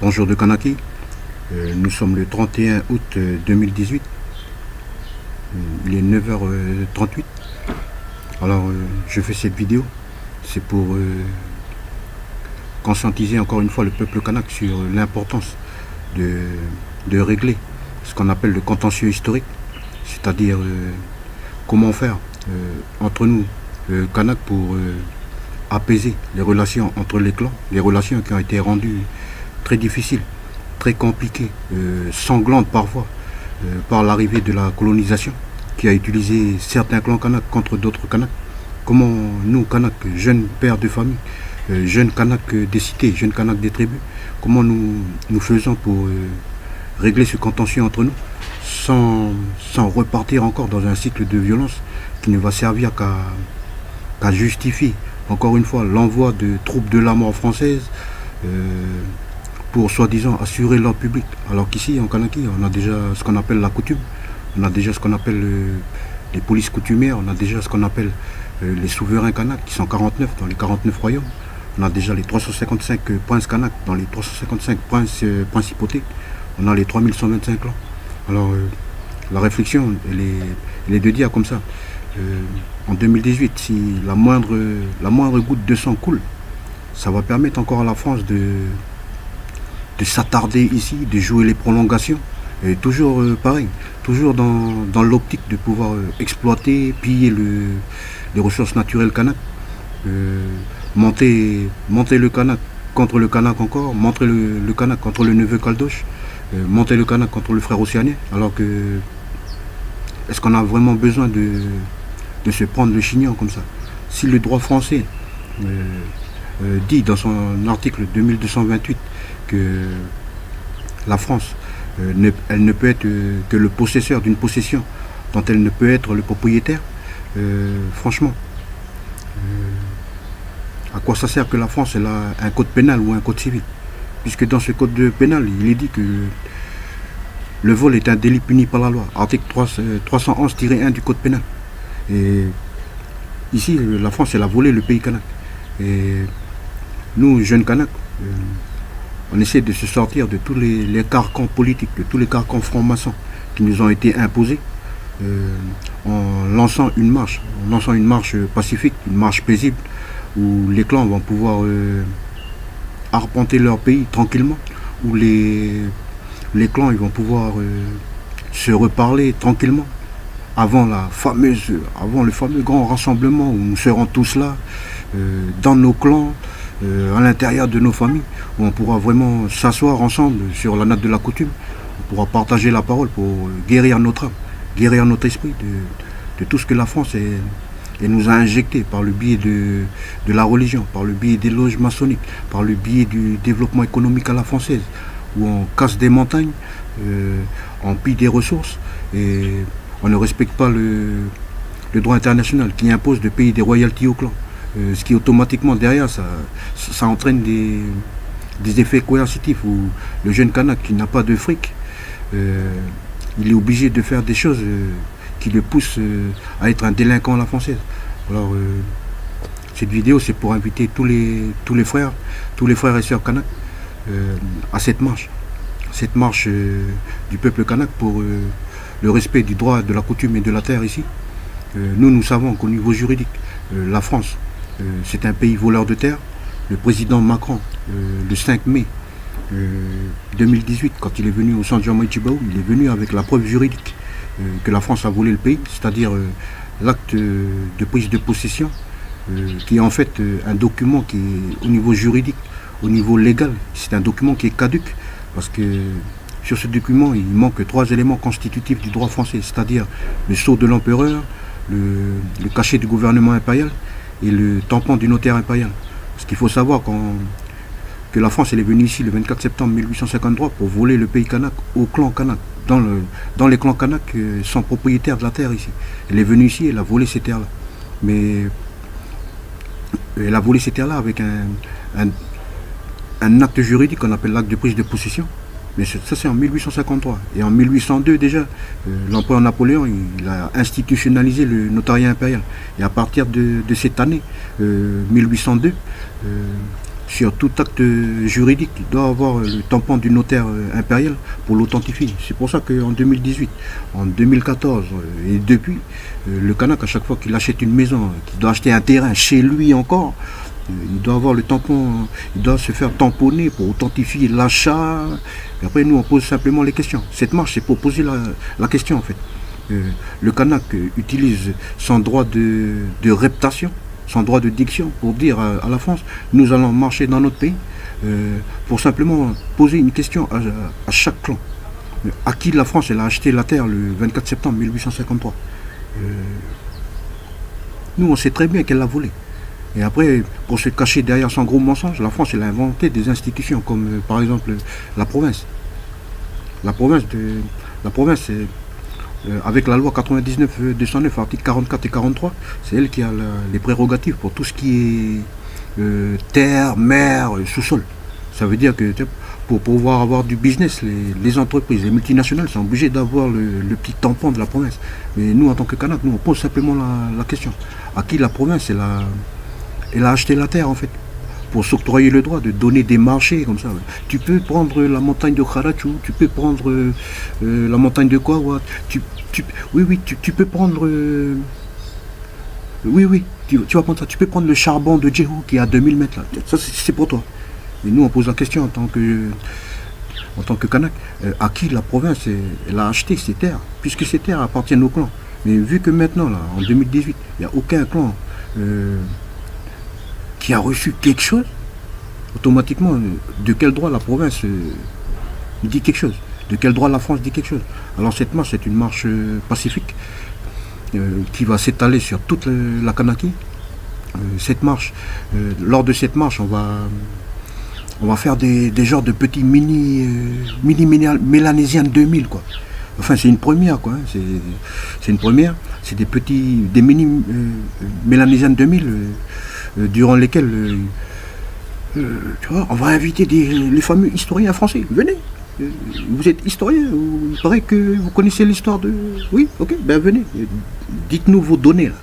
Bonjour de Kanaki. Nous sommes le 31 août 2018. Il est 9h38. Alors, je fais cette vidéo. C'est pour conscientiser encore une fois le peuple kanak sur l'importance de régler ce qu'on appelle le contentieux historique. C'est-à-dire comment faire entre nous, kanak, pour apaiser les relations entre les clans. Les relations qui ont été rendues très difficiles, très compliquées, sanglantes parfois, par l'arrivée de la colonisation qui a utilisé certains clans kanaks contre d'autres kanaks. Comment nous, kanaks, jeunes pères de famille, jeunes kanaks des cités, jeunes kanaks des tribus, comment nous faisons pour régler ce contentieux entre nous sans repartir encore dans un cycle de violence qui ne va servir qu'à justifier encore une fois l'envoi de troupes de la mort française pour soi-disant assurer l'ordre public. Alors qu'ici en Kanaki, on a déjà ce qu'on appelle la coutume, on a déjà ce qu'on appelle les polices coutumières, on a déjà ce qu'on appelle les souverains kanaks qui sont 49 dans les 49 royaumes, on a déjà les 355 princes kanaks dans les 355 principautés, on a les 3125 clans. Alors la réflexion, elle est de dire comme ça, en 2018, si la moindre goutte de sang coule, ça va permettre encore à la France de s'attarder ici, de jouer les prolongations. Et toujours pareil, toujours dans l'optique de pouvoir exploiter, piller les ressources naturelles kanak, monter le kanak contre le kanak encore, monter le kanak contre le neveu kaldoche, monter le kanak contre le frère océanien, alors que est-ce qu'on a vraiment besoin de se prendre le chignon comme ça? Si le droit français dit dans son article 2228 que la France, elle ne peut être que le possesseur d'une possession dont elle ne peut être le propriétaire, franchement, à quoi ça sert que la France elle a un code pénal ou un code civil? Puisque dans ce code pénal, il est dit que le vol est un délit puni par la loi, article 311-1 du code pénal. Et ici, la France, elle a volé le pays kanak. Et nous, jeunes kanaks, on essaie de se sortir de tous les carcans politiques, de tous les carcans francs-maçons qui nous ont été imposés, en lançant une marche pacifique, une marche paisible, où les clans vont pouvoir arpenter leur pays tranquillement, où les clans ils vont pouvoir se reparler tranquillement, avant le fameux grand rassemblement où nous serons tous là, dans nos clans, à l'intérieur de nos familles, où on pourra vraiment s'asseoir ensemble sur la natte de la coutume, on pourra partager la parole pour guérir notre âme, guérir notre esprit de tout ce que la France nous a injecté par le biais de la religion, par le biais des loges maçonniques, par le biais du développement économique à la française, où on casse des montagnes, on pille des ressources, et on ne respecte pas le droit international qui impose de payer des royalties aux clans. Ce qui automatiquement derrière ça entraîne des effets coercitifs où le jeune kanak qui n'a pas de fric, il est obligé de faire des choses qui le poussent à être un délinquant à la française. Alors cette vidéo c'est pour inviter tous les frères et sœurs kanak à cette marche du peuple kanak pour le respect du droit, de la coutume et de la terre ici. Nous savons qu'au niveau juridique, la France, c'est un pays voleur de terre. Le président Macron, le 5 mai 2018, quand il est venu au San Diomaichibaou, il est venu avec la preuve juridique que la France a volé le pays, c'est-à-dire l'acte de prise de possession, qui est en fait un document qui est au niveau juridique, au niveau légal, c'est un document qui est caduc, parce que sur ce document, il manque 3 éléments constitutifs du droit français, c'est-à-dire le sceau de l'empereur, le cachet du gouvernement impérial et le tampon du notaire impérial. Parce qu'il faut savoir que la France elle est venue ici le 24 septembre 1853 pour voler le pays kanak au clan kanak. Dans les clans kanak sont propriétaires de la terre ici. Elle est venue ici, elle a volé ces terres-là. Mais elle a volé ces terres-là avec un acte juridique qu'on appelle l'acte de prise de possession. Mais ça c'est en 1853. Et en 1802 déjà, l'empereur Napoléon il a institutionnalisé le notariat impérial. Et à partir de cette année, 1802, sur tout acte juridique, il doit avoir le tampon du notaire impérial pour l'authentifier. C'est pour ça qu'en 2018, en 2014 et depuis, le Kanak, à chaque fois qu'il achète une maison, qu'il doit acheter un terrain chez lui encore, il doit avoir le tampon, il doit se faire tamponner pour authentifier l'achat. Et après, nous, on pose simplement les questions. Cette marche, c'est pour poser la question, en fait. Le Kanak utilise son droit de reptation, son droit de diction, pour dire à la France, nous allons marcher dans notre pays, pour simplement poser une question à chaque clan. À qui la France elle a acheté la terre le 24 septembre 1853. Nous, on sait très bien qu'elle l'a volée. Et après, pour se cacher derrière son gros mensonge, la France elle a inventé des institutions comme par exemple la province. La province, avec la loi 99-209, articles 44 et 43, c'est elle qui a les prérogatives pour tout ce qui est terre, mer, sous-sol. Ça veut dire que pour pouvoir avoir du business, les entreprises, les multinationales sont obligées d'avoir le petit tampon de la province. Mais nous, en tant que Kanak, nous on pose simplement la question. À qui la province elle a acheté la terre en fait, pour s'octroyer le droit de donner des marchés comme ça. Tu peux prendre la montagne de Kharachou, tu peux prendre la montagne de Kouawat, tu peux prendre... tu vas prendre ça. Tu peux prendre le charbon de Djehou qui est à 2000 mètres là. Ça c'est pour toi. Et nous on pose la question en tant que Kanak, à qui la province elle a acheté ces terres, puisque ces terres appartiennent au clan. Mais vu que maintenant, là, en 2018, il n'y a aucun clan qui a reçu quelque chose, automatiquement, de quel droit la province dit quelque chose? De quel droit la France dit quelque chose? Alors cette marche, c'est une marche pacifique qui va s'étaler sur toute la Kanaki. Cette marche, lors de cette marche, on va faire des genres de petits mini Mélanésiens 2000, quoi. Enfin, c'est une première, quoi. Hein. C'est une première. C'est des mini Mélanésiens 2000 durant lesquels, tu vois, on va inviter les fameux historiens français. Venez. Vous êtes historien. Il paraît que vous connaissez l'histoire de... Oui, ok, ben venez. Dites-nous vos données, là.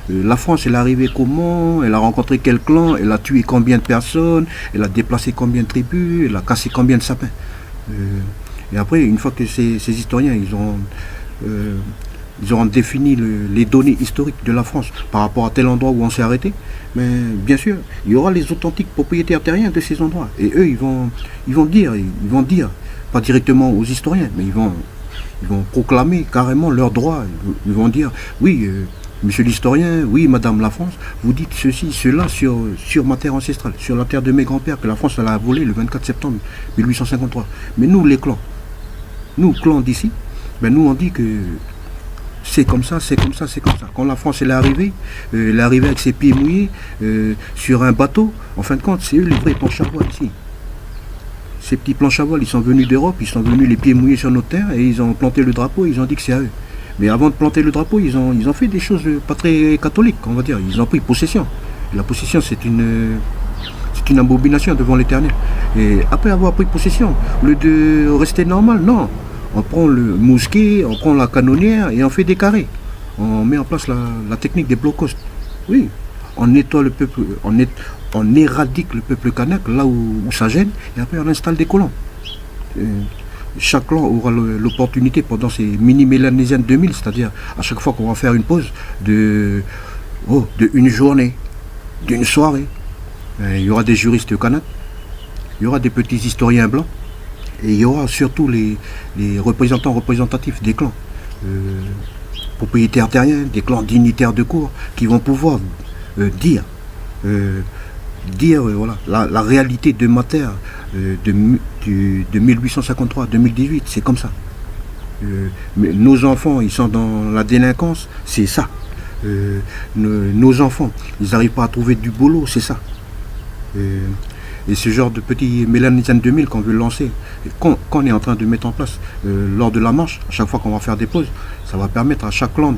La France, elle est arrivée comment? Elle a rencontré quel clan? Elle a tué combien de personnes? Elle a déplacé combien de tribus? Elle a cassé combien de sapins? Et après, une fois que ces historiens, ils auront défini les données historiques de la France par rapport à tel endroit où on s'est arrêté, mais bien sûr, il y aura les authentiques propriétaires terriens de ces endroits. Et eux, ils vont dire, pas directement aux historiens, mais ils vont proclamer carrément leurs droits. Ils vont dire, oui, monsieur l'historien, oui, madame la France, vous dites ceci, cela sur ma terre ancestrale, sur la terre de mes grands-pères, que la France elle a volé le 24 septembre 1853. Mais nous, les clans, clans d'ici, ben nous on dit que c'est comme ça, c'est comme ça, c'est comme ça. Quand la France elle est arrivée avec ses pieds mouillés sur un bateau, en fin de compte, c'est eux les vrais planches à voile ici. Ces petits planches à voile, ils sont venus d'Europe, ils sont venus les pieds mouillés sur notre terre et ils ont planté le drapeau, ils ont dit que c'est à eux. Mais avant de planter le drapeau, ils ont fait des choses pas très catholiques, on va dire. Ils ont pris possession. Et la possession, c'est une abomination devant l'Éternel. Et après avoir pris possession, au lieu de rester normal, non. On prend le mousquet, on prend la canonnière et on fait des carrés. On met en place la technique des blockposts. Oui, on nettoie le peuple, on éradique le peuple kanak là où ça gêne, et après on installe des colons. Chaque clan aura l'opportunité pendant ces mini-mélanésiennes 2000, c'est-à-dire à chaque fois qu'on va faire une pause de une journée, d'une soirée. Il y aura des juristes kanak, il y aura des petits historiens blancs, et il y aura surtout les représentants représentatifs des clans, propriétaires terriens, des clans dignitaires de cour, qui vont pouvoir dire voilà, la réalité de ma terre de 1853 à 2018, c'est comme ça. Mais nos enfants, ils sont dans la délinquance, c'est ça. Nos enfants, ils n'arrivent pas à trouver du boulot, c'est ça. Et ce genre de petit Mélanésienne 2000 qu'on veut lancer, qu'on est en train de mettre en place lors de la marche, à chaque fois qu'on va faire des pauses, ça va permettre à chaque clan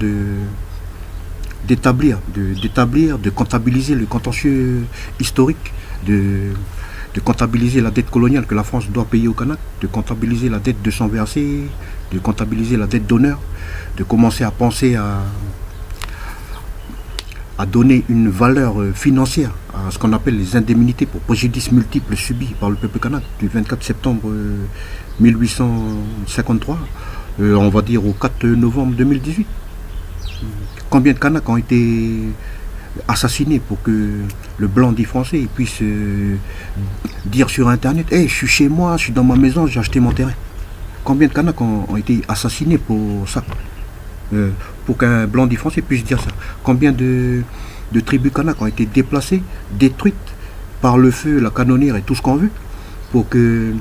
d'établir, de comptabiliser le contentieux historique, de comptabiliser la dette coloniale que la France doit payer au Kanak, de comptabiliser la dette de sang versé, de comptabiliser la dette d'honneur, de commencer à penser a donné une valeur financière à ce qu'on appelle les indemnités pour préjudices multiples subis par le peuple kanak du 24 septembre 1853, on va dire au 4 novembre 2018. Combien de Kanaks ont été assassinés pour que le blanc dit français puisse dire sur internet: hey, je suis chez moi, je suis dans ma maison, j'ai acheté mon terrain. Combien de Kanaks ont été assassinés pour ça, pour qu'un blanc dit français puisse dire ça? Combien de tribus Kanaks ont été déplacées, détruites par le feu, la canonnière et tout ce qu'on veut, pour qu'il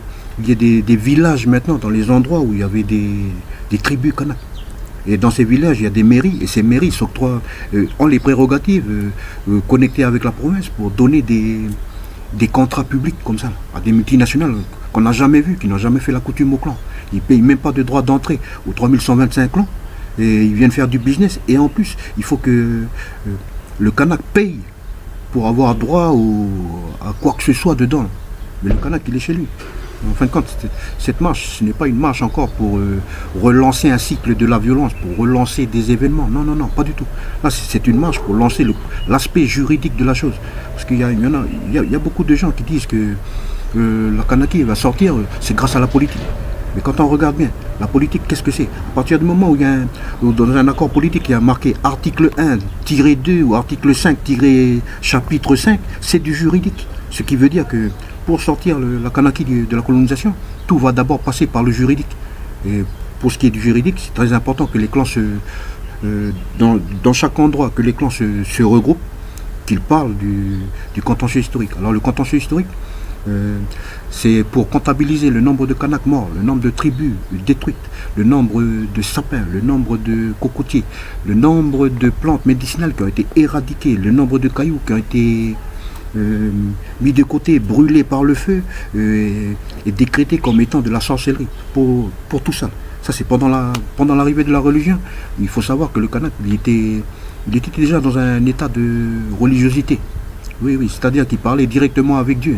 y ait des villages maintenant dans les endroits où il y avait des tribus Kanaks. Et dans ces villages, il y a des mairies, et ces mairies s'octroient, ont les prérogatives connectées avec la province pour donner des contrats publics comme ça, à des multinationales qu'on n'a jamais vues, qui n'ont jamais fait la coutume au clan. Ils ne payent même pas de droit d'entrée aux 3125 clans, et ils viennent faire du business. Et en plus, il faut que le Kanak paye pour avoir droit à quoi que ce soit dedans. Mais le Kanak, il est chez lui. En fin de compte, cette marche, ce n'est pas une marche encore pour relancer un cycle de la violence, pour relancer des événements. Non, non, non, pas du tout. Là, c'est une marche pour lancer l'aspect juridique de la chose. Parce qu'il y a beaucoup de gens qui disent que la Kanaki va sortir, c'est grâce à la politique. Mais quand on regarde bien, la politique, qu'est-ce que c'est? À partir du moment où dans un accord politique, il y a marqué article 1-2 ou article 5-chapitre 5, c'est du juridique. Ce qui veut dire que pour sortir la Kanaki de la colonisation, tout va d'abord passer par le juridique. Et pour ce qui est du juridique, c'est très important que les clans dans chaque endroit, que les clans se regroupent, qu'ils parlent du contentieux historique. Alors le contentieux historique, c'est pour comptabiliser le nombre de Kanaks morts, le nombre de tribus détruites, le nombre de sapins, le nombre de cocotiers, le nombre de plantes médicinales qui ont été éradiquées, le nombre de cailloux qui ont été mis de côté, brûlés par le feu et décrétés comme étant de la sorcellerie pour tout ça. Ça, c'est pendant l'arrivée de la religion. Il faut savoir que le Kanak, il était déjà dans un état de religiosité. Oui, oui, c'est-à-dire qu'il parlait directement avec Dieu.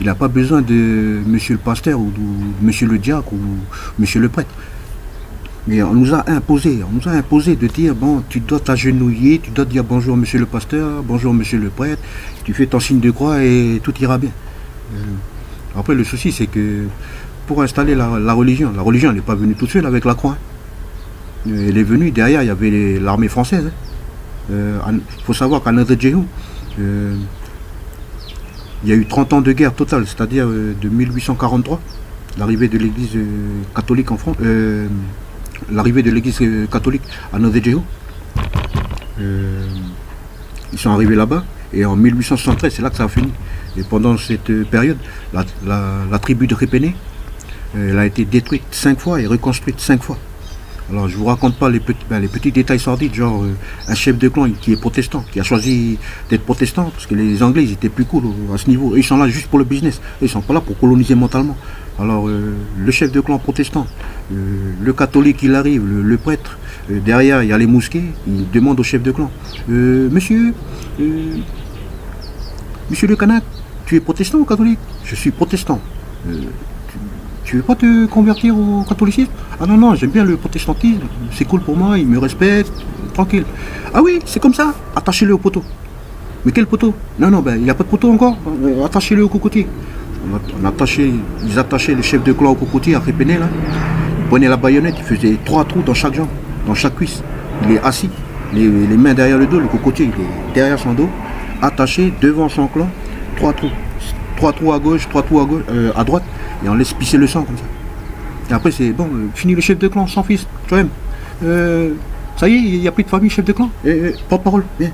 Il n'a pas besoin de monsieur le pasteur ou de monsieur le diacre ou monsieur le prêtre. Mais on nous a imposé de dire, bon, tu dois t'agenouiller, tu dois dire bonjour monsieur le pasteur, bonjour monsieur le prêtre, tu fais ton signe de croix et tout ira bien. Après, le souci, c'est que pour installer la religion n'est pas venue toute seule avec la croix. Elle est venue, derrière, il y avait l'armée française. Il faut savoir qu'à Nadre Djehou, il y a eu 30 ans de guerre totale, c'est-à-dire de 1843, l'arrivée de l'église catholique en France, l'arrivée de l'église catholique à Nadre Djehou. Ils sont arrivés là-bas, et en 1873, c'est là que ça a fini. Et pendant cette période, la tribu de Répéné, elle a été détruite 5 fois et reconstruite 5 fois. Alors je ne vous raconte pas les petits détails sordides, genre un chef de clan qui est protestant, qui a choisi d'être protestant, parce que les Anglais ils étaient plus cool à ce niveau. Eux, ils sont là juste pour le business, eux, ils ne sont pas là pour coloniser mentalement. Alors le chef de clan protestant, le catholique il arrive, le prêtre, derrière il y a les mousquets, il demande au chef de clan, monsieur le Kanak, tu es protestant ou catholique? Je suis protestant. Tu veux pas te convertir au catholicisme? Ah non, non, j'aime bien le protestantisme, c'est cool pour moi, il me respecte, tranquille. Ah oui, c'est comme ça, attachez-le au poteau. Mais quel poteau? Non, non, ben il n'y a pas de poteau encore, attachez-le au cocotier. Ils attachaient le chef de clan au cocotier à Répéné, là. Ils prenaient la baïonnette, ils faisaient 3 trous dans chaque jambe, dans chaque cuisse. Il est assis, les mains derrière le dos, le cocotier il est derrière son dos, attaché devant son clan, 3 trous. 3 trous à gauche, 3 trous à droite, et on laisse pisser le sang comme ça. Et après c'est bon, fini le chef de clan, sans fils, tu vois. Ça y est, il n'y a plus de famille, chef de clan, porte-parole, viens.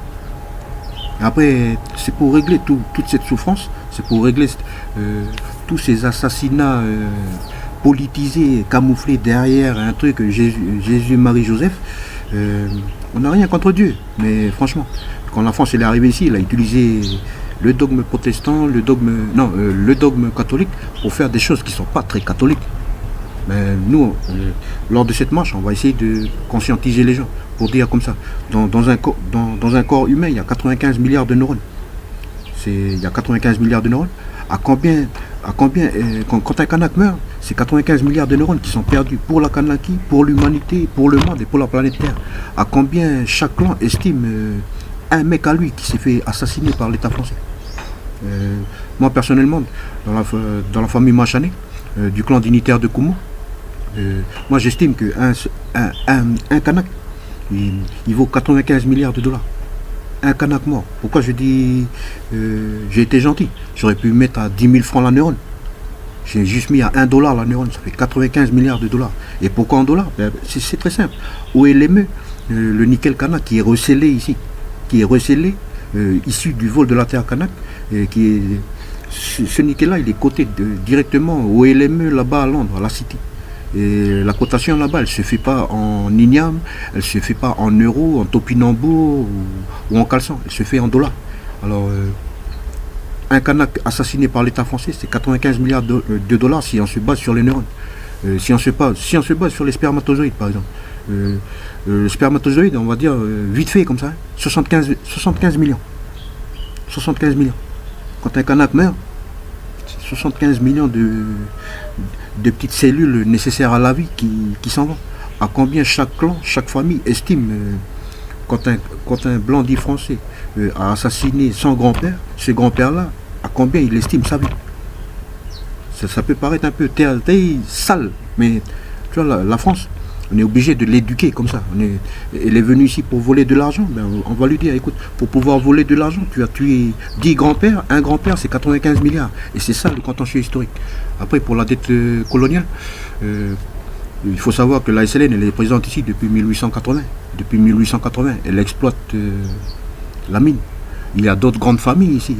Et après, c'est pour régler toute cette souffrance, c'est pour régler tous ces assassinats politisés, camouflés derrière un truc Jésus, Marie, Joseph. On n'a rien contre Dieu, mais franchement, quand la France est arrivée ici, elle a utilisé le dogme protestant, le dogme catholique pour faire des choses qui ne sont pas très catholiques. Mais nous, lors de cette marche, on va essayer de conscientiser les gens pour dire comme ça. Dans un corps humain, il y a 95 milliards de neurones. Il y a 95 milliards de neurones. Quand un Kanak meurt, c'est 95 milliards de neurones qui sont perdus pour la Kanaki, pour l'humanité, pour le monde et pour la planète Terre. À combien chaque clan estime un mec à lui qui s'est fait assassiner par l'État français. Moi personnellement, dans la famille Machané, du clan dignitaire de Koumou, moi j'estime qu'un un Kanak, il vaut 95 milliards de dollars. Un Kanak mort. Pourquoi je dis j'ai été gentil? J'aurais pu mettre à 10 000 francs la neurone. J'ai juste mis à 1 dollar la neurone, ça fait 95 milliards de dollars. Et pourquoi en dollars? C'est très simple. OLME, le nickel Kanak qui est recellé ici, qui est recellé, issu du vol de la terre Kanak, ce nickel-là, il est coté directement au LME là-bas à Londres, à la City. Et la cotation là-bas, elle ne se fait pas en igname, elle ne se fait pas en euros, en topinambour ou en caleçon, elle se fait en dollars. Alors, un Kanak assassiné par l'État français, c'est 95 milliards de dollars si on se base sur les neurones. Si on se base sur les spermatozoïdes, par exemple. Le spermatozoïde, on va dire, vite fait comme ça, 75 millions. 75 millions. Quand un Kanak meurt, c'est 75 millions de petites cellules nécessaires à la vie qui s'en vont. À combien chaque clan, chaque famille estime, quand un blanc dit français a assassiné son grand-père, ce grand-père-là, à combien il estime sa vie? Ça peut paraître un peu sale, mais tu vois, la France, on est obligé de l'éduquer comme ça. Elle est venue ici pour voler de l'argent. Ben, on va lui dire, écoute, pour pouvoir voler de l'argent, tu as tué 10 grands-pères. Un grand-père, c'est 95 milliards. Et c'est ça le contentieux historique. Après, pour la dette coloniale, il faut savoir que la SLN, elle est présente ici depuis 1880. Depuis 1880, elle exploite la mine. Il y a d'autres grandes familles ici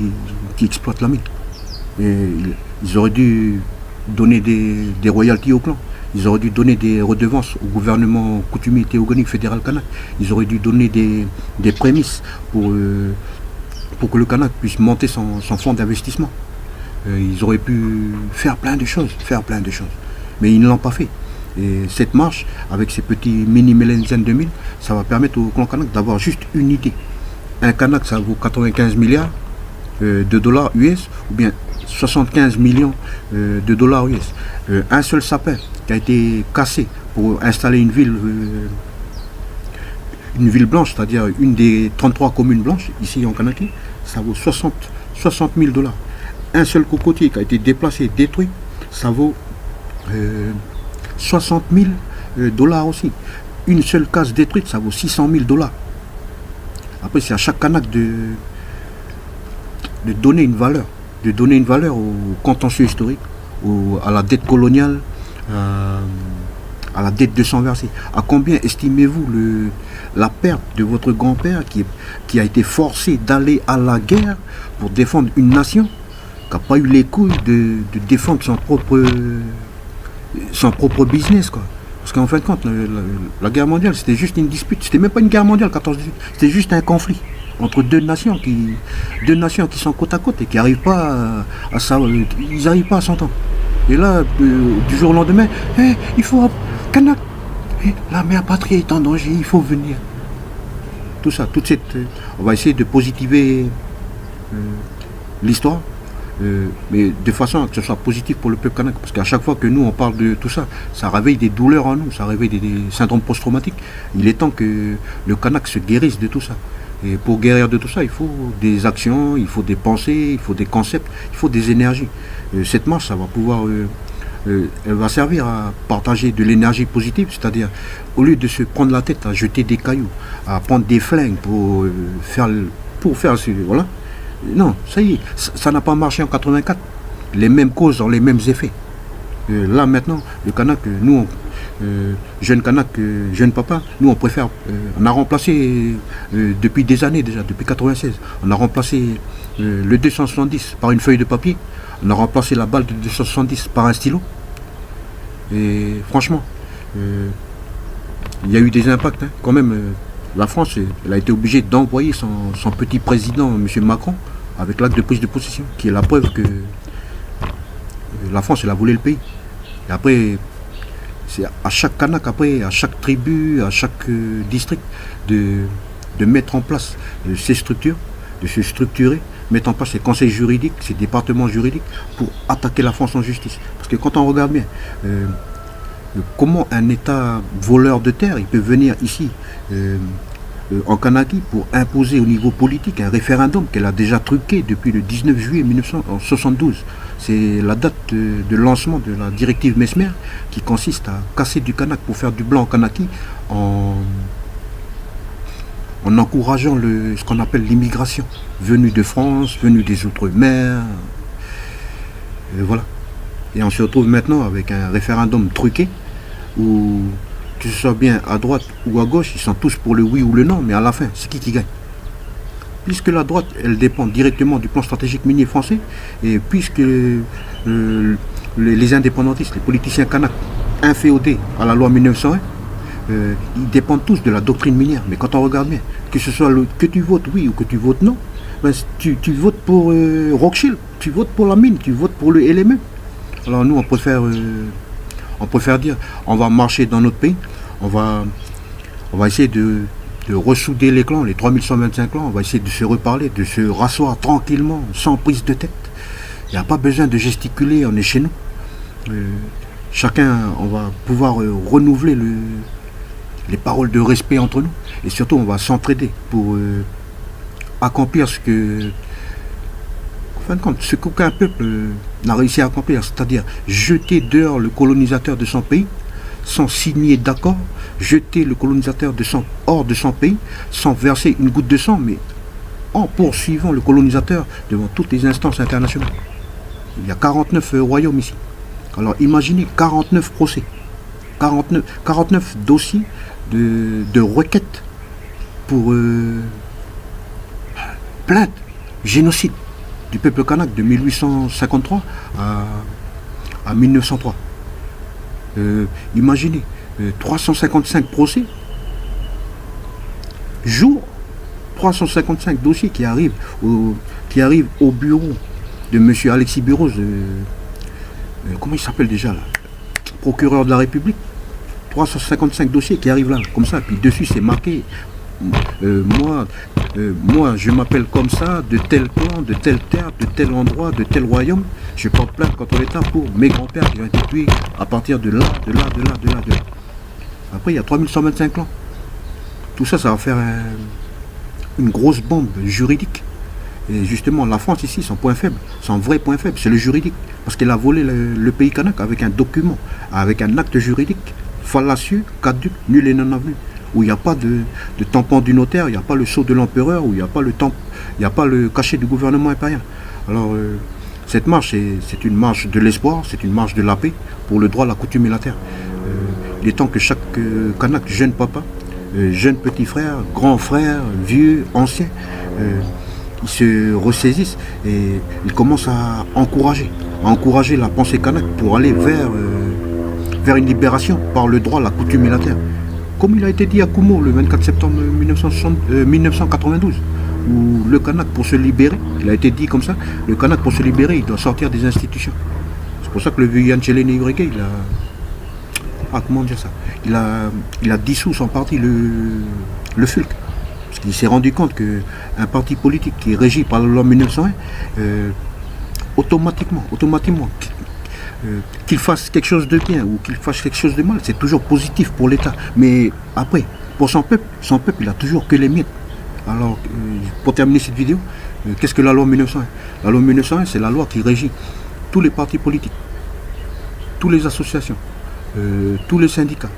qui exploitent la mine. Et ils auraient dû donner des royalties au clan. Ils auraient dû donner des redevances au gouvernement coutumier théogonique fédéral kanak. Ils auraient dû donner des prémices pour que le Kanak puisse monter son fonds d'investissement. Ils auraient pu faire plein de choses. Mais ils ne l'ont pas fait. Et cette marche, avec ces petits mini Melenzen 2000, ça va permettre au clan kanak d'avoir juste une idée. Un Kanak, ça vaut 95 milliards de dollars US, ou bien 75 millions de dollars US. Un seul sapin qui a été cassé pour installer une ville blanche, c'est-à-dire une des 33 communes blanches, ici en Kanaki, ça vaut 60 000 dollars. Un seul cocotier qui a été déplacé, détruit, ça vaut 60 000 dollars aussi. Une seule case détruite, ça vaut 600 000 dollars. Après, c'est à chaque Kanak de donner une valeur. De donner une valeur au contentieux historique, à la dette coloniale, à la dette de sang versé. À combien estimez-vous la perte de votre grand-père qui a été forcé d'aller à la guerre pour défendre une nation, qui n'a pas eu les couilles de défendre son propre business, quoi. Parce qu'en fin de compte, la guerre mondiale, c'était juste une dispute. C'était même pas une guerre mondiale, 14-18. C'était juste un conflit entre deux nations qui sont côte à côte et qui n'arrivent pas à s'entendre. Et là, du jour au lendemain, il faut Kanak, la mère patrie est en danger, il faut venir. Tout ça, on va essayer de positiver l'histoire, mais de façon à que ce soit positif pour le peuple kanak. Parce qu'à chaque fois que nous on parle de tout ça, ça réveille des douleurs en nous, ça réveille des syndromes post-traumatiques. Il est temps que le kanak se guérisse de tout ça. Et pour guérir de tout ça, il faut des actions, il faut des pensées, il faut des concepts, il faut des énergies. Cette marche, ça va pouvoir, elle va servir à partager de l'énergie positive, c'est-à-dire au lieu de se prendre la tête à jeter des cailloux, à prendre des flingues pour faire voilà. Non, ça y est, ça n'a pas marché en 84. Les mêmes causes ont les mêmes effets. Là maintenant, le Kanak, nous, jeune Kanak, jeune papa, nous on préfère, on a remplacé depuis des années déjà, depuis 96, on a remplacé le 270 par une feuille de papier, on a remplacé la balle de 270 par un stylo. Et franchement, il y a eu des impacts, hein. Quand même. La France, elle a été obligée d'envoyer son petit président, M. Macron, avec l'acte de prise de possession, qui est la preuve que la France, elle a volé le pays. Et après, c'est à chaque Kanak, après, à chaque tribu, à chaque district, de mettre en place ces structures, de se structurer, mettre en place ces conseils juridiques, ces départements juridiques, pour attaquer la France en justice. Parce que quand on regarde bien, comment un État voleur de terre, il peut venir ici en Kanaki pour imposer au niveau politique un référendum qu'elle a déjà truqué depuis le 19 juillet 1972. C'est la date de lancement de la directive Mesmer qui consiste à casser du Kanak pour faire du blanc en Kanaki en encourageant ce qu'on appelle l'immigration, venue de France, venue des Outre-mer. Voilà. Et on se retrouve maintenant avec un référendum truqué où, que ce soit bien à droite ou à gauche, ils sont tous pour le oui ou le non, mais à la fin, c'est qui gagne? Puisque la droite, elle dépend directement du plan stratégique minier français, et puisque les indépendantistes, les politiciens kanaks, inféodés à la loi 1901, ils dépendent tous de la doctrine minière. Mais quand on regarde bien, que ce soit que tu votes oui ou que tu votes non, ben, tu votes pour Rothschild, tu votes pour la mine, tu votes pour le LME. Alors nous, on préfère dire, on va marcher dans notre pays, on va essayer de ressouder les clans, les 3125 clans, on va essayer de se reparler, de se rasseoir tranquillement, sans prise de tête. Il n'y a pas besoin de gesticuler, on est chez nous. Chacun, on va pouvoir renouveler les paroles de respect entre nous. Et surtout, on va s'entraider pour accomplir ce que, en fin de compte, ce qu'aucun peuple n'a réussi à accomplir, c'est-à-dire jeter dehors le colonisateur de son pays, sans signer d'accord, jeter le colonisateur hors de son pays, sans verser une goutte de sang, mais en poursuivant le colonisateur devant toutes les instances internationales. Il y a 49 royaumes ici. Alors imaginez 49 procès, 49 dossiers de requêtes pour plainte, génocide du peuple kanak de 1853 à 1903. Imaginez 355 procès, jour, 355 dossiers qui arrivent au bureau de M. Alexis Burroz, comment il s'appelle déjà là, procureur de la République. 355 dossiers qui arrivent là, comme ça, puis dessus c'est marqué moi je m'appelle comme ça, de tel clan, de telle terre, de tel endroit, de tel royaume, je porte plainte contre l'État pour mes grands-pères qui ont été tués à partir de là. Après il y a 3125 clans. Tout ça, ça va faire une grosse bombe juridique. Et justement, la France ici, son point faible, son vrai point faible, c'est le juridique. Parce qu'elle a volé le pays kanak avec un document, avec un acte juridique fallacieux, caduc, nul et non avenu. Où il n'y a pas de tampon du notaire, il n'y a pas le sceau de l'empereur, où il n'y a pas le cachet du gouvernement impérial. Alors, cette marche, c'est une marche de l'espoir, c'est une marche de la paix pour le droit, la coutume et la terre. Il est temps que chaque kanak, jeune papa, jeune petit frère, grand frère, vieux, ancien, ils se ressaisissent et ils commencent à encourager la pensée kanak pour aller vers une libération par le droit, la coutume et la terre. Comme il a été dit à Koumo le 24 septembre 1992, où le kanak pour se libérer, il a été dit comme ça, le kanak pour se libérer, il doit sortir des institutions. C'est pour ça que le vieux Yann Tchelene Yureke, il a... Ah, comment dire ça, il a dissous son parti, le FULC. Parce qu'il s'est rendu compte qu'un parti politique qui est régi par la loi 1901, automatiquement, qu'il fasse quelque chose de bien ou qu'il fasse quelque chose de mal, c'est toujours positif pour l'État. Mais après, pour son peuple, il a toujours que les miettes. Alors, pour terminer cette vidéo, qu'est-ce que la loi 1901? La loi 1901, c'est la loi qui régit tous les partis politiques, toutes les associations, tous les syndicats,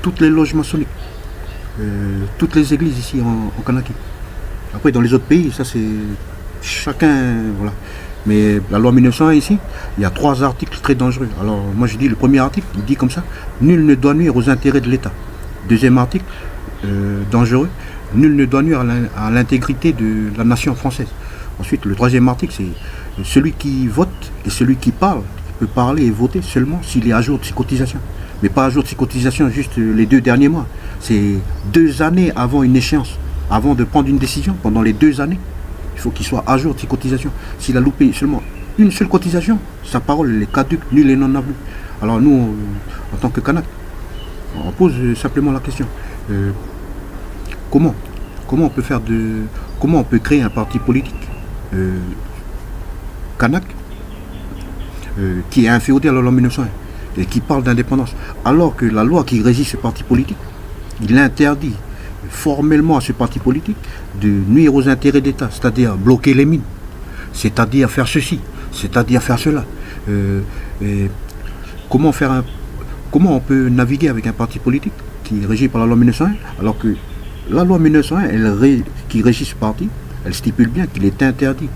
toutes les loges maçonniques, toutes les églises ici en Kanaki. Après, dans les autres pays, ça c'est chacun, voilà. Mais la loi 1901 ici, il y a 3 articles très dangereux. Alors moi je dis, le premier article, il dit comme ça, nul ne doit nuire aux intérêts de l'État. Deuxième article, dangereux, nul ne doit nuire à l'intégrité de la nation française. Ensuite, le troisième article, c'est celui qui vote et celui qui parle peut parler et voter seulement s'il est à jour de ses cotisations. Mais pas à jour de ses cotisations juste les 2 derniers mois. C'est 2 années avant une échéance. Avant de prendre une décision, pendant les 2 années, il faut qu'il soit à jour de ses cotisations. S'il a loupé seulement une seule cotisation, sa parole elle est caduque, nulle et non avenue. Alors nous, en tant que Kanak, on pose simplement la question. Comment on peut créer un parti politique Kanak qui est inféodé à la loi 1901 et qui parle d'indépendance, alors que la loi qui régit ce parti politique, il interdit formellement à ce parti politique de nuire aux intérêts d'État, c'est-à-dire bloquer les mines, c'est-à-dire faire ceci, c'est-à-dire faire cela. Et comment on peut naviguer avec un parti politique qui est régi par la loi 1901, alors que la loi 1901, qui régit ce parti, elle stipule bien qu'il est interdit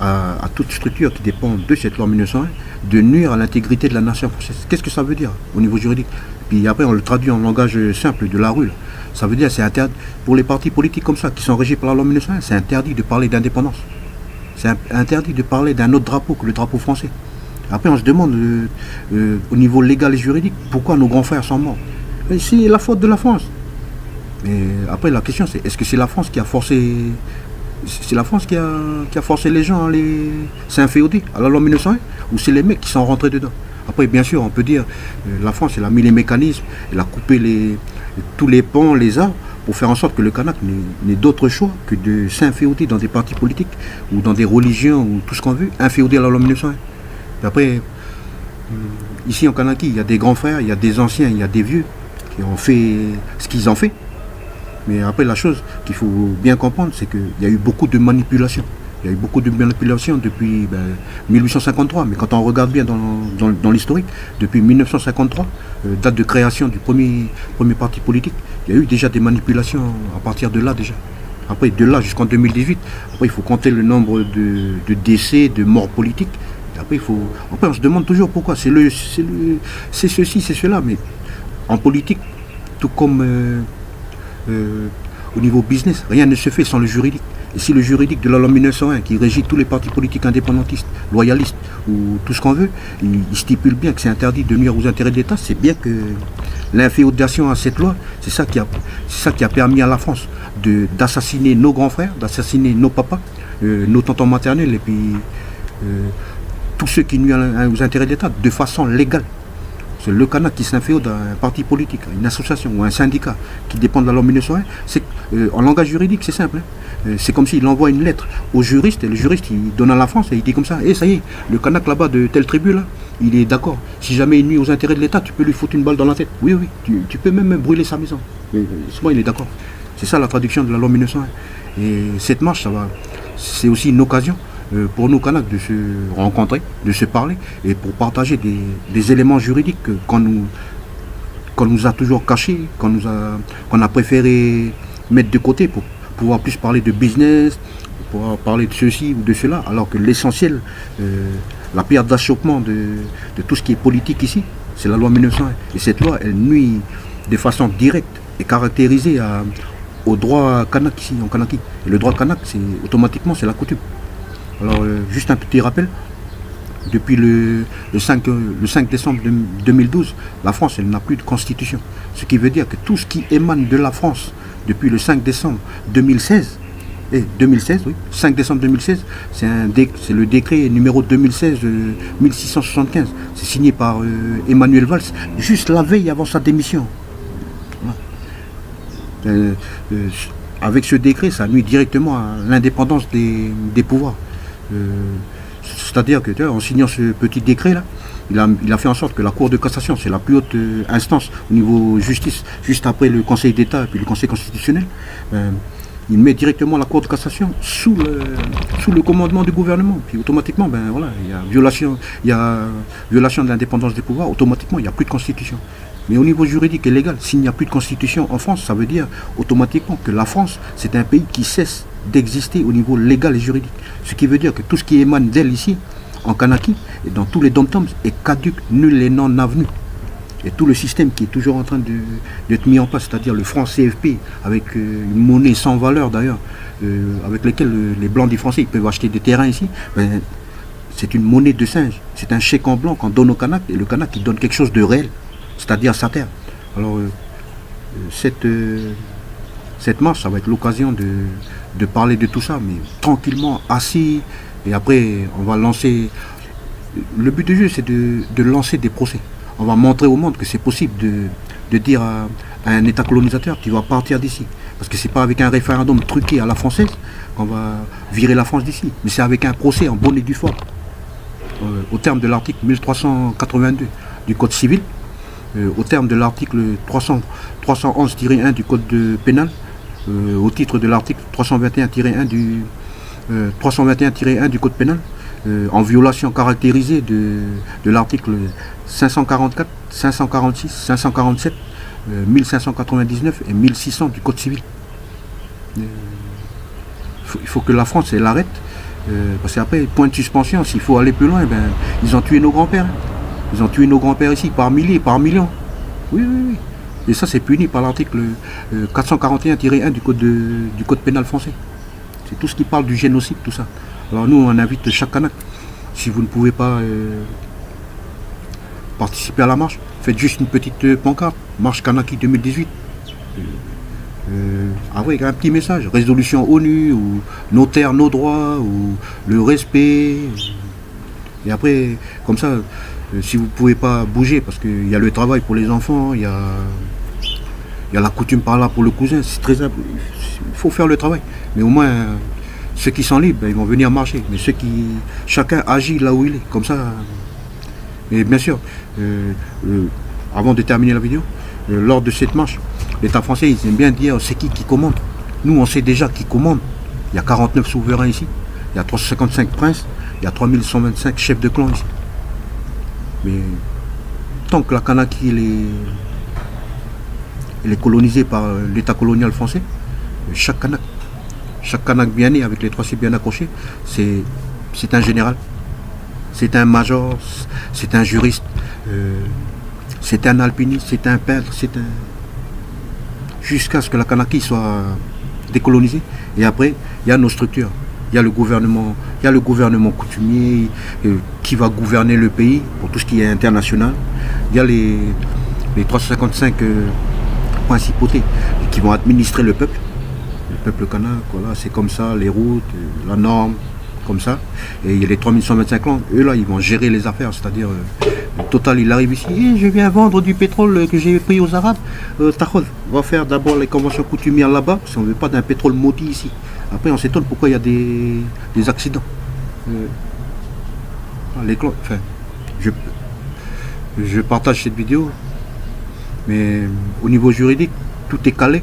à toute structure qui dépend de cette loi 1901 de nuire à l'intégrité de la nation française. Qu'est-ce que ça veut dire au niveau juridique? Puis après, on le traduit en langage simple de la rue. Là. Ça veut dire c'est interdit pour les partis politiques comme ça, qui sont régis par la loi 1901, c'est interdit de parler d'indépendance. C'est interdit de parler d'un autre drapeau que le drapeau français. Après, on se demande au niveau légal et juridique pourquoi nos grands frères sont morts. C'est la faute de la France. Mais après, la question c'est est-ce que c'est la France qui a forcé. C'est la France qui a forcé les gens à s'inféoder à la loi 1901 ou c'est les mecs qui sont rentrés dedans? Après, bien sûr, on peut dire la France, elle a mis les mécanismes, elle a coupé tous les pans, les arbres, pour faire en sorte que le Kanak n'ait d'autre choix que de s'inféoder dans des partis politiques ou dans des religions ou tout ce qu'on veut, inféoder à la loi 1901. Et après, ici en Kanaki, il y a des grands frères, il y a des anciens, il y a des vieux qui ont fait ce qu'ils ont fait. Mais après, la chose qu'il faut bien comprendre, c'est qu'il y a eu beaucoup de manipulations. Il y a eu beaucoup de manipulations depuis 1853. Mais quand on regarde bien dans l'historique, depuis 1953, date de création du premier parti politique, il y a eu déjà des manipulations à partir de là déjà. Après, de là jusqu'en 2018, après, il faut compter le nombre de décès, de morts politiques. Et après, on se demande toujours pourquoi. C'est ceci, c'est cela. Mais en politique, tout comme au niveau business, rien ne se fait sans le juridique. Et si le juridique de la loi 1901, qui régit tous les partis politiques indépendantistes, loyalistes ou tout ce qu'on veut, il stipule bien que c'est interdit de nuire aux intérêts de l'État, c'est bien que l'inféodation à cette loi, c'est ça qui a permis à la France d'assassiner nos grands frères, d'assassiner nos papas, nos tontons maternels et puis tous ceux qui nuisent aux intérêts de l'État de façon légale. C'est le Kanak qui s'inféode à un parti politique, à une association ou un syndicat qui dépend de la loi 1901. En langage juridique, c'est simple. C'est comme s'il envoie une lettre au juriste et le juriste il donne à la France et il dit comme ça, ça y est, le Kanak là-bas de telle tribu là, il est d'accord. Si jamais il nuit aux intérêts de l'État, tu peux lui foutre une balle dans la tête. Oui, tu peux même brûler sa maison. Souvent il est d'accord. C'est ça la traduction de la loi 1901. Et cette marche, c'est aussi une occasion pour nous Kanaks de se rencontrer, de se parler et pour partager des éléments juridiques qu'on nous a toujours cachés, qu'on a préféré mettre de côté pour pouvoir plus parler de business, pour pouvoir parler de ceci ou de cela, alors que l'essentiel, la pierre d'achoppement de tout ce qui est politique ici, c'est la loi 1901. Et cette loi, elle nuit de façon directe et caractérisée au droit kanak ici, en Kanaki. Et le droit kanak, automatiquement, c'est la coutume. Alors, juste un petit rappel, depuis le 5 décembre 2012, la France, elle n'a plus de constitution. Ce qui veut dire que tout ce qui émane de la France depuis le 5 décembre 2016, 5 décembre 2016, c'est le décret numéro 2016-1675. C'est signé par Emmanuel Valls, juste la veille avant sa démission. Voilà. Avec ce décret, ça nuit directement à l'indépendance des pouvoirs. C'est-à-dire que en signant ce petit décret-là, il a fait en sorte que la Cour de cassation, c'est la plus haute instance au niveau justice, juste après le Conseil d'État et puis le Conseil constitutionnel, il met directement la Cour de cassation sous le commandement du gouvernement. Puis automatiquement, il y a violation de l'indépendance des pouvoirs, automatiquement, il n'y a plus de constitution. Mais au niveau juridique et légal, s'il n'y a plus de constitution en France, ça veut dire automatiquement que la France, c'est un pays qui cesse d'exister au niveau légal et juridique. Ce qui veut dire que tout ce qui émane d'elle ici, en Kanaki, et dans tous les dom-toms, est caduc, nul et non avenu. Et tout le système qui est toujours en train d'être mis en place, c'est-à-dire le franc CFP, avec une monnaie sans valeur d'ailleurs, avec laquelle les blancs des Français ils peuvent acheter des terrains ici, c'est une monnaie de singe. C'est un chèque en blanc qu'on donne au Kanak, et le Kanak il donne quelque chose de réel, c'est-à-dire sa terre. Alors, cette marche, ça va être l'occasion de parler de tout ça, mais tranquillement, assis, et après, on va lancer... Le but du jeu, c'est de lancer des procès. On va montrer au monde que c'est possible de dire à un État colonisateur qu'il va partir d'ici. Parce que c'est pas avec un référendum truqué à la française qu'on va virer la France d'ici, mais c'est avec un procès en bonne et due forme. Au terme de l'article 1382 du Code civil, au terme de l'article 311-1 du Code pénal, au titre de l'article 321-1 du Code pénal, en violation caractérisée de l'article 544, 546, 547, 1599 et 1600 du Code civil. Il faut que la France elle arrête, parce qu'après, point de suspension, s'il faut aller plus loin, ben, ils ont tué nos grands-pères. Ils ont tué nos grands-pères ici par milliers, par millions. Oui, oui, oui. Et ça, c'est puni par l'article 441-1 du code pénal français. C'est tout ce qui parle du génocide, tout ça. Alors nous, on invite chaque Kanak. Si vous ne pouvez pas participer à la marche, faites juste une petite pancarte. Marche Kanaki 2018. Avec un petit message. Résolution ONU, ou nos terres, nos droits, ou le respect. Et après, comme ça, si vous ne pouvez pas bouger, parce qu'il y a le travail pour les enfants, il y a la coutume par là pour le cousin, c'est très important. Il faut faire le travail. Mais au moins, ceux qui sont libres, ben, ils vont venir marcher. Mais chacun agit là où il est. Comme ça. Mais bien sûr, avant de terminer la vidéo, lors de cette marche, l'État français, ils aiment bien dire c'est qui commande. Nous, on sait déjà qui commande. Il y a 49 souverains ici. Il y a 355 princes. Il y a 3125 chefs de clan ici. Mais tant que la Kanaki elle est colonisée par l'État colonial français, chaque Kanak bien né avec les 3 C bien accrochés, c'est un général, c'est un major, c'est un juriste, c'est un alpiniste, c'est un peintre, jusqu'à ce que la Kanaki soit décolonisée. Et après, il y a nos structures. Il y a le gouvernement coutumier qui va gouverner le pays pour tout ce qui est international. Il y a les 355 principautés qui vont administrer le peuple kanak. Voilà, c'est comme ça, les routes, la norme, comme ça. Et il y a les 3125 clans, eux là, ils vont gérer les affaires. C'est-à-dire, le Total, il arrive ici, je viens vendre du pétrole que j'ai pris aux Arabes. Tahod, on va faire d'abord les conventions coutumières là-bas, parce qu'on ne veut pas d'un pétrole maudit ici. Après, on s'étonne pourquoi il y a des accidents. Les clans, enfin, je partage cette vidéo, mais au niveau juridique, tout est calé.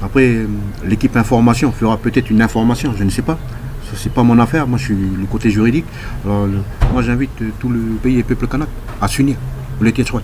Après, l'équipe information fera peut-être une information, je ne sais pas. Ça, c'est pas mon affaire, moi je suis le côté juridique. Alors, moi j'invite tout le pays et peuple kanak à s'unir. Vous l'étiez chouette.